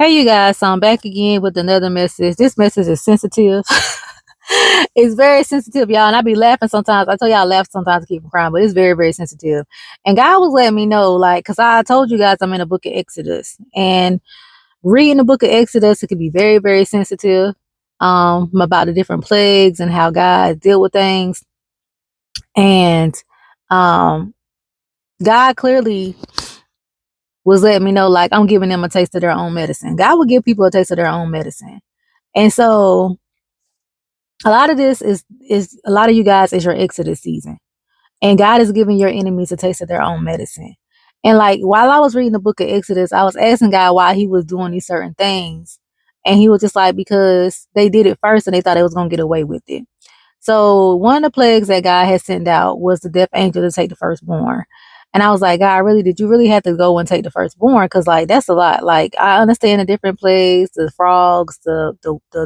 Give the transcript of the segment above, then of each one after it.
Hey, you guys, so I'm back again with another message. This message is sensitive. It's very sensitive, y'all, and I be laughing sometimes. I tell y'all I laugh sometimes to keep from crying, but it's very, very sensitive. And God was letting me know, like, because I told you guys I'm in the book of Exodus, and reading the book of Exodus, it can be very, very sensitive about the different plagues and how God deal with things. And um, God clearly was letting me know, like, I'm giving them a taste of their own medicine. God will give people a taste of their own medicine. And so a lot of this is a lot of you guys is your Exodus season, and God is giving your enemies a taste of their own medicine. And like while I was reading the book of Exodus, I was asking God why He was doing these certain things, and He was just like, because they did it first and they thought they was gonna get away with it. So one of the plagues that God had sent out was the death angel to take the firstborn. And I was like, God, really, did you really have to go and take the firstborn? Because like that's a lot. Like I understand the different plagues, the frogs, the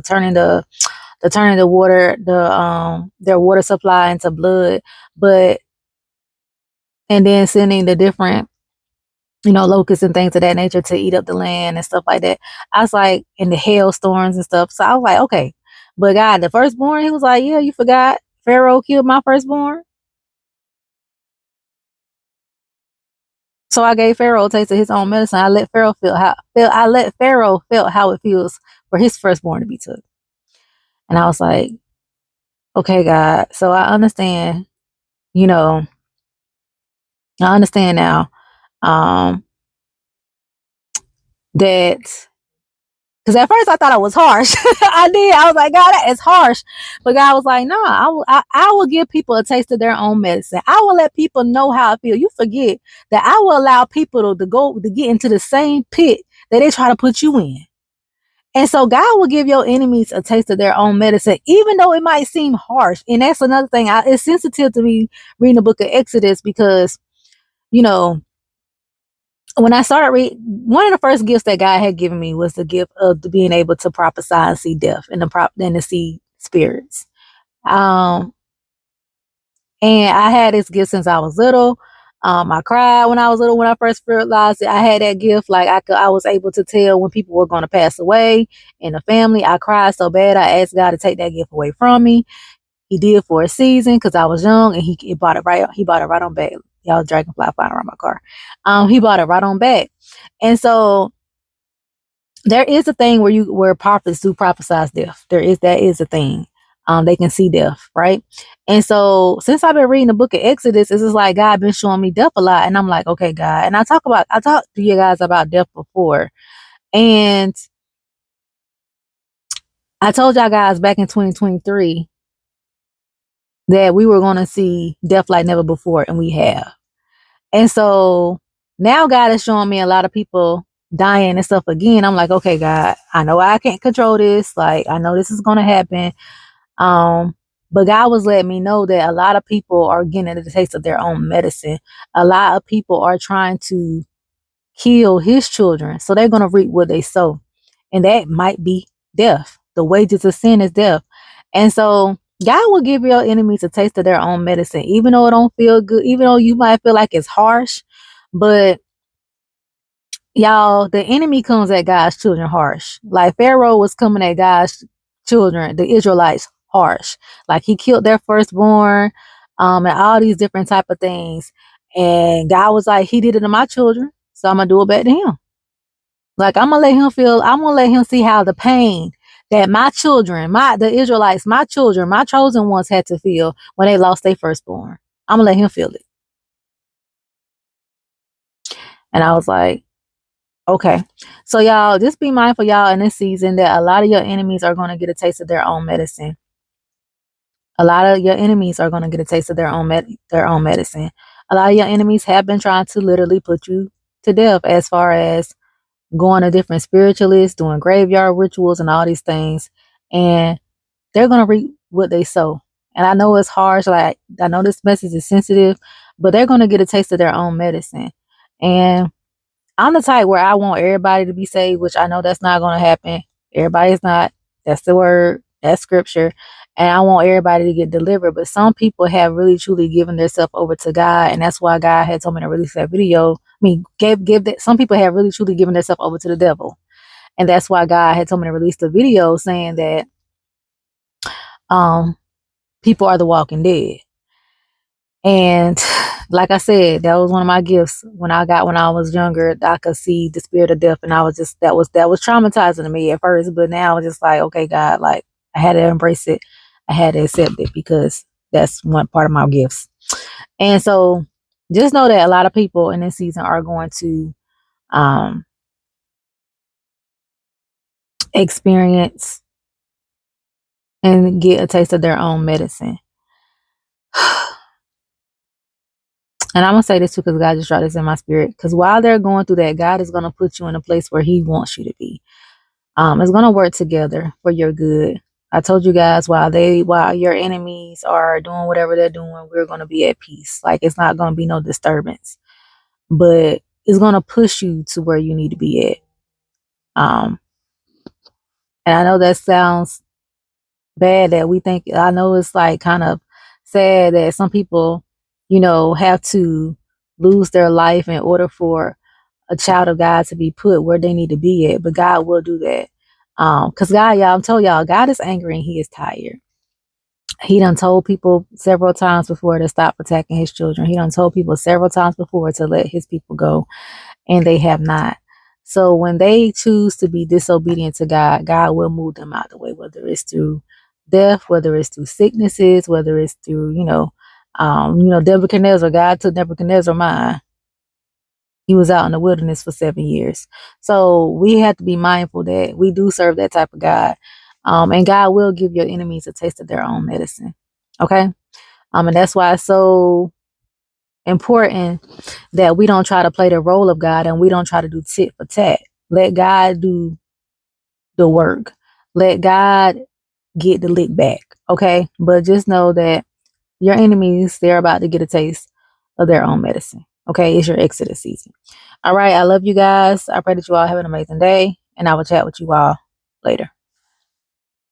turning the water, their water supply into blood, but and then sending the different, locusts and things of that nature to eat up the land and stuff like that. I was like, in the hailstorms and stuff. So I was like, okay. But God, the firstborn, He was like, yeah, you forgot Pharaoh killed my firstborn. So I gave Pharaoh a taste of his own medicine. I let Pharaoh feel how it feels for his firstborn to be took. And I was like, okay, God. So you know, I understand now. Um, that because at first I thought I was harsh. I did. I was like, God, that is harsh. But God was like, no, I will give people a taste of their own medicine. I will let people know how I feel. You forget that I will allow people to get into the same pit that they try to put you in. And so God will give your enemies a taste of their own medicine, even though it might seem harsh. And that's another thing. It's sensitive to me reading the book of Exodus because, you know, when I started reading, one of the first gifts that God had given me was the gift of being able to prophesy and see death and to see spirits. Um, and I had this gift since I was little. I cried when I was little when I first realized that I had that gift. Like I was able to tell when people were going to pass away in the family. I cried so bad I asked God to take that gift away from me. He did for a season because I was young, and he bought it right. He bought it right on back. Y'all dragonfly flying around my car. He bought it right on back, and so there is a thing where prophets do prophesize death. That is a thing. They can see death, right? And so since I've been reading the book of Exodus, it's just like God been showing me death a lot, and I'm like, okay, God. And I talked to you guys about death before, and I told y'all guys back in 2023 that we were going to see death like never before, and we have. And so now God is showing me a lot of people dying and stuff again. I'm like, okay, God, I know I can't control this. Like, I know this is going to happen. But God was letting me know that a lot of people are getting the taste of their own medicine. A lot of people are trying to kill His children. So they're going to reap what they sow. And that might be death. The wages of sin is death. And so God will give your enemies a taste of their own medicine, even though it don't feel good, even though you might feel like it's harsh. But y'all, the enemy comes at God's children harsh. Like Pharaoh was coming at God's children, the Israelites, harsh. Like he killed their firstborn, and all these different type of things. And God was like, He did it to my children, so I'm gonna do it back to him. Like I'm gonna let him see how the pain that my children, the Israelites, my children, my chosen ones had to feel when they lost their firstborn. I'm gonna let him feel it. And I was like, okay. So y'all, just be mindful, y'all, in this season that a lot of your enemies are gonna get a taste of their own medicine. A lot of your enemies are gonna get a taste of their own medicine. A lot of your enemies have been trying to literally put you to death, as far as going to different spiritualists, doing graveyard rituals and all these things. And they're going to reap what they sow. And I know it's harsh. Like, I know this message is sensitive, but they're going to get a taste of their own medicine. And I'm the type where I want everybody to be saved, which I know that's not going to happen. Everybody's not. That's the word. That's scripture. And I want everybody to get delivered. But some people have really truly given themselves over to God. And that's why God had told me to release that video. I mean, give that some people have really truly given themselves over to the devil. And that's why God had told me to release the video saying that people are the walking dead. And like I said, that was one of my gifts when I was younger. I could see the spirit of death, and I was just that was traumatizing to me at first. But now it's just like, okay, God, like I had to embrace it, I had to accept it because that's one part of my gifts. And so, just know that a lot of people in this season are going to experience and get a taste of their own medicine. And I'm going to say this too because God just dropped this in my spirit. Because while they're going through that, God is going to put you in a place where He wants you to be. It's going to work together for your good. I told you guys while your enemies are doing whatever they're doing, we're going to be at peace. Like it's not going to be no disturbance. But it's going to push you to where you need to be at. And I know that sounds bad that we think, I know it's like kind of sad that some people, have to lose their life in order for a child of God to be put where they need to be at. But God will do that. Because God, y'all, I'm telling y'all, God is angry and He is tired. He done told people several times before to stop attacking His children. He done told people several times before to let His people go, and they have not. So when they choose to be disobedient to God, God will move them out of the way, whether it's through death, whether it's through sicknesses, whether it's through, Nebuchadnezzar. God took Nebuchadnezzar mind. He was out in the wilderness for 7 years. So we have to be mindful that we do serve that type of God. And God will give your enemies a taste of their own medicine. Okay. And that's why it's so important that we don't try to play the role of God and we don't try to do tit for tat. Let God do the work. Let God get the lick back. Okay. But just know that your enemies, they're about to get a taste of their own medicine. Okay. It's your Exodus season. All right. I love you guys. I pray that you all have an amazing day, and I will chat with you all later.